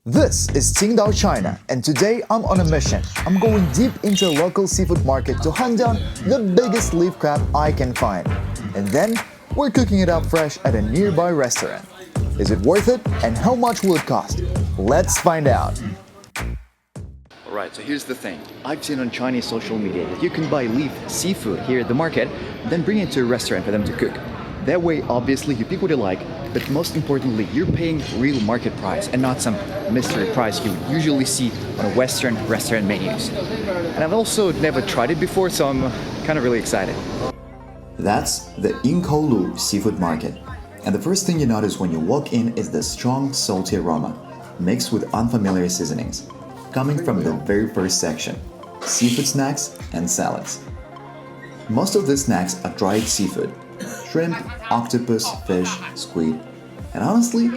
This is Qingdao, China, and today I'm on a mission. I'm going deep into a local seafood market to hunt down the biggest leaf crab I can find. And then we're cooking it up fresh at a nearby restaurant. Is it worth it? And how much will it cost? Let's find out. Alright, so here's the thing. I've seen on Chinese social media that you can buy leaf seafood here at the market, then bring it to a restaurant for them to cook. That way, obviously, you pick what you like, but most importantly, you're paying real market price and not some mystery price you would usually see on Western restaurant menus. And I've also never tried it before, so I'm kind of really excited. That's the Yingkoulu seafood market. And the first thing you notice when you walk in is the strong salty aroma, mixed with unfamiliar seasonings, coming from the very first section, seafood snacks and salads. Most of the snacks are dried seafood, shrimp, octopus, fish, squid, and honestly,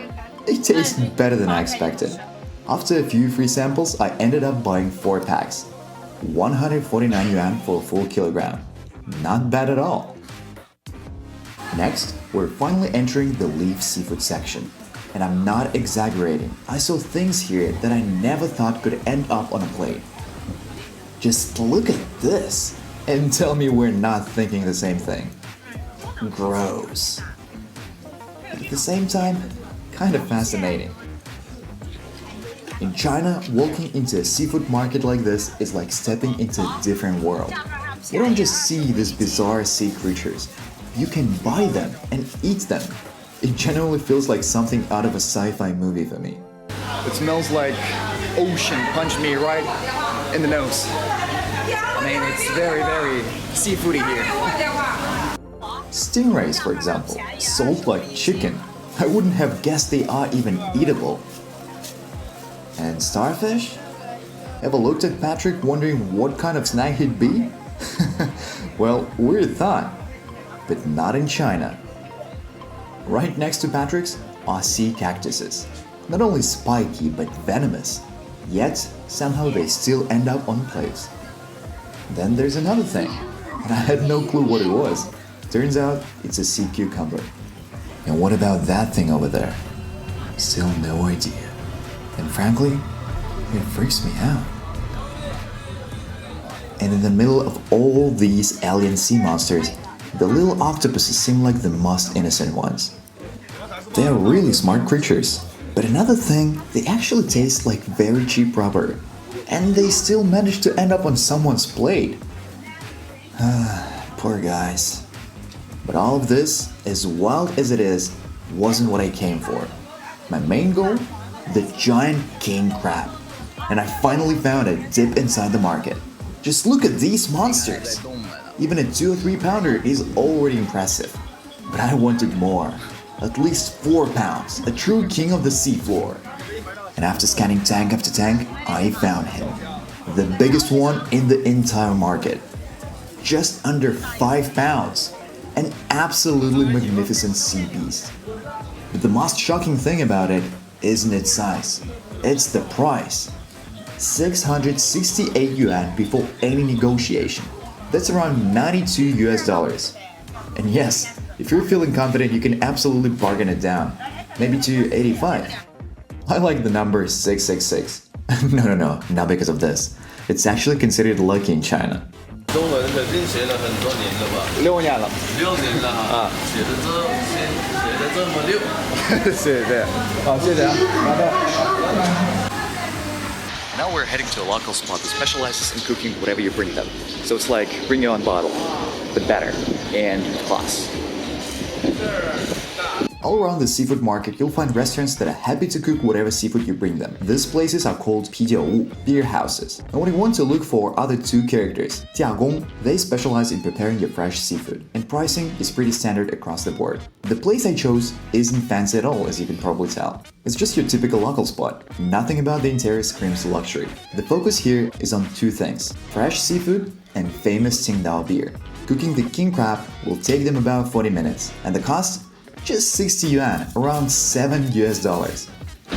it tastes better than I expected. After a few free samples, I ended up buying 4 packs, 149 yuan for a full kilogram. Not bad at all. Next, we're finally entering the leaf seafood section. And I'm not exaggerating, I saw things here that I never thought could end up on a plate. Just look at this, and tell me we're not thinking the same thing. Gross. At the same time, kind of fascinating. In China, walking into a seafood market like this is like stepping into a different world. You don't just see these bizarre sea creatures, you can buy them and eat them. It genuinely feels like something out of a sci-fi movie for me. It smells like ocean punched me right in the nose. I mean, it's very, very seafoody here. Stingrays, for example, sold like chicken. I wouldn't have guessed they are even eatable. And starfish? Ever looked at Patrick wondering what kind of snack he'd be? Well, weird thought, but not in China. Right next to Patrick's are sea cactuses. Not only spiky but venomous, yet somehow they still end up on plates. Then there's another thing, and I had no clue what it was. Turns out it's a sea cucumber. And what about that thing over there? Still no idea. And frankly, it freaks me out. And in the middle of all these alien sea monsters, the little octopuses seem like the most innocent ones. They are really smart creatures. But another thing, they actually taste like very cheap rubber. And they still manage to end up on someone's plate. Poor guys. But all of this, as wild as it is, wasn't what I came for. My main goal? The giant king crab. And I finally found a dip inside the market. Just look at these monsters! Even a 2 or 3 pounder is already impressive. But I wanted more. At least 4 pounds, a true king of the seafloor. And after scanning tank after tank, I found him. The biggest one in the entire market. Just under 5 pounds. An absolutely magnificent sea beast. But the most shocking thing about it isn't its size, it's the price. 668 yuan before any negotiation. That's around 92 US dollars. And yes, if you're feeling confident, you can absolutely bargain it down, maybe to 85. I like the number 666. No, not because of this. It's actually considered lucky in China. 中文肯定学了很多年了吧6年了。6年了哈，写的这么溜。是对，好，谢谢啊，拿到。Now we're heading to a local spot that specializes in cooking whatever you bring them. So it's like bring your own bottle, but better and class. All around the seafood market, you'll find restaurants that are happy to cook whatever seafood you bring them. These places are called啤酒屋, beer houses. And what you want to look for are the 2 characters. 加工, they specialize in preparing your fresh seafood, and pricing is pretty standard across the board. The place I chose isn't fancy at all, as you can probably tell. It's just your typical local spot. Nothing about the interior screams luxury. The focus here is on 2 things: fresh seafood and famous Qingdao beer. Cooking the king crab will take them about 40 minutes, and the cost? Just 60 yuan, around 7 US dollars.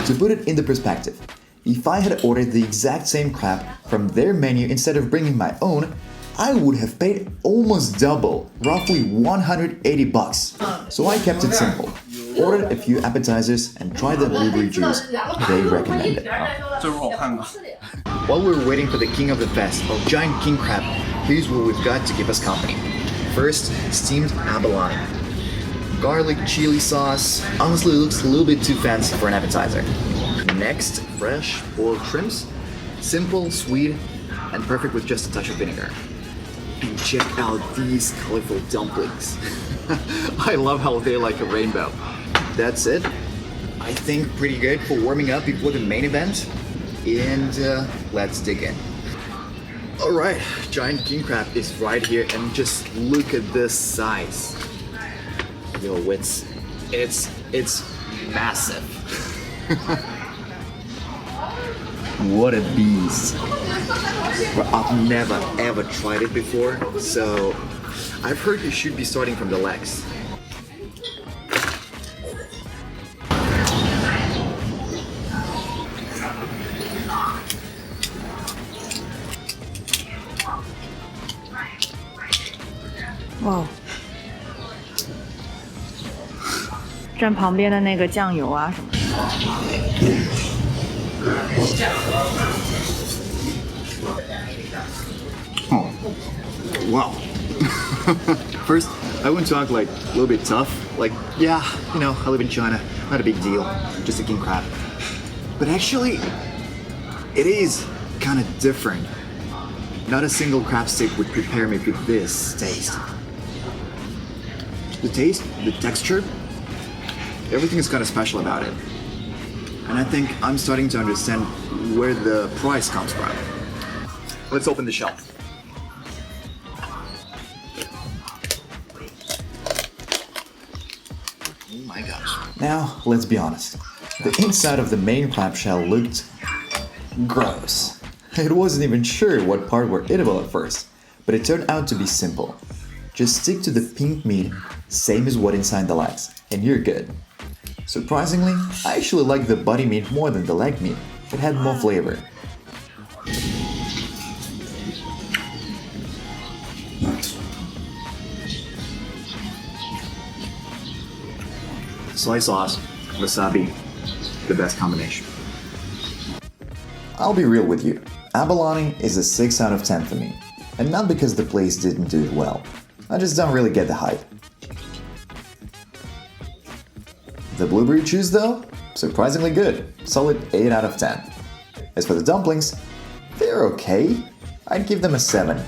To put it into perspective, if I had ordered the exact same crab from their menu instead of bringing my own, I would have paid almost double, roughly 180 bucks. So I kept it simple. ordered a few appetizers and tried the blueberry juice they recommended. 这会儿我看看。 While we're waiting for the king of the fest, or giant king crab, here's what we've got to keep us company. First, steamed abalone. Garlic chili sauce. Honestly, it looks a little bit too fancy for an appetizer. Next, fresh boiled shrimps. Simple, sweet, and perfect with just a touch of vinegar. And check out these colorful dumplings. I love how they're like a rainbow. That's it. I think pretty good for warming up before the main event. And let's dig in. Alright, giant king crab is right here, and just look at this size. Yo, it's massive. What a beast. But I've never ever tried it before, so I've heard you should be starting from the legs. Wow. 蘸旁边的那个酱油啊什么的。Oh, wow. First, I went to act like a little bit tough. Like, yeah, you know, I live in China, not a big deal, just a king crab. But actually, it is kind of different. Not a single crab stick would prepare me with this taste. The taste, the texture, everything is kind of special about it. And I think I'm starting to understand where the price comes from. Let's open the shell. Oh my gosh. Now, let's be honest. The inside of the main crab shell looked gross. I wasn't even sure what part were edible at first, but it turned out to be simple. Just stick to the pink meat, same as what inside the legs, and you're good. Surprisingly, I actually liked the body meat more than the leg meat. It had more flavor. Soy sauce, wasabi, the best combination. I'll be real with you. Abalone is a 6 out of 10 for me. And not because the place didn't do it well. I just don't really get the hype. The blueberry juice though, surprisingly good. Solid 8 out of 10. As for the dumplings, they're okay. I'd give them a 7.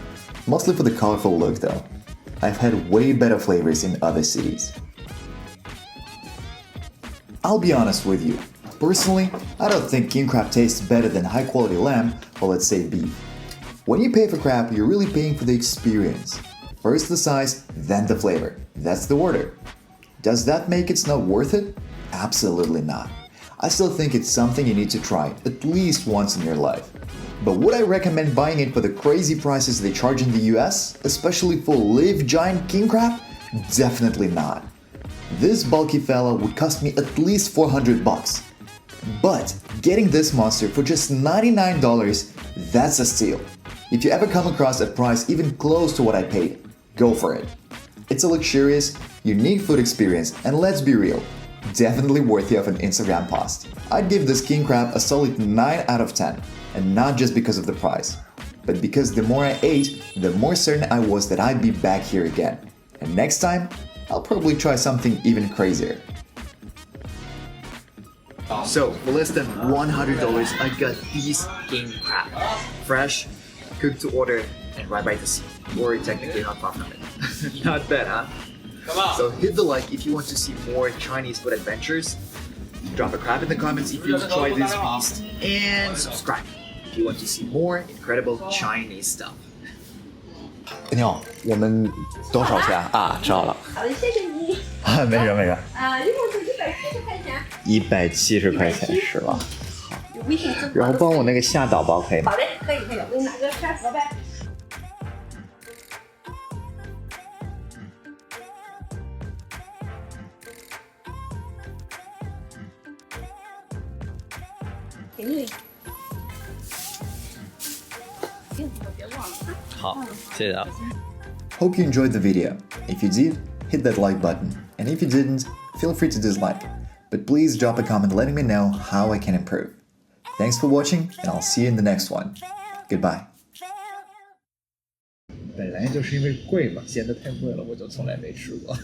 Mostly for the colorful look though. I've had way better flavors in other cities. I'll be honest with you. Personally, I don't think king crab tastes better than high quality lamb, or let's say beef. When you pay for crab, you're really paying for the experience. First the size, then the flavor. That's the order. Does that make it not worth it? Absolutely not. I still think it's something you need to try at least once in your life. But would I recommend buying it for the crazy prices they charge in the US, especially for live giant king crab? Definitely not. This bulky fella would cost me at least 400 bucks. But getting this monster for just $99, that's a steal. If you ever come across a price even close to what I paid, go for it. It's a luxurious, unique food experience, and let's be real, definitely worthy of an Instagram post. I'd give this king crab a solid 9 out of 10, and not just because of the price, but because the more I ate, the more certain I was that I'd be back here again. And next time, I'll probably try something even crazier. So, for less than $100, I got these king crab. Fresh, cooked to order, and right by the sea. Or technically not far from it. Not bad, huh? Come on. So hit the like if you want to see more Chinese food adventures. Drop a crab in the comments if you try this beast. And subscribe if you want to see more incredible Chinese stuff. 你好，我们多少钱啊？知道了。好的，谢谢你。啊，没事没事。一共是170块钱。 170块钱是吧？有微信支付。然后帮我那个下导包可以吗？好嘞，可以。我给你拿个刷盒呗。给你。别忘了。好，谢谢啊。 Hope you enjoyed the video. If you did, hit that like button. And if you didn't, feel free to dislike, but please drop a comment letting me know how I can improve. Thanks for watching, and I'll see you in the next one. Goodbye. 本来就是因为贵嘛，咸的太贵了，我就从来没吃过。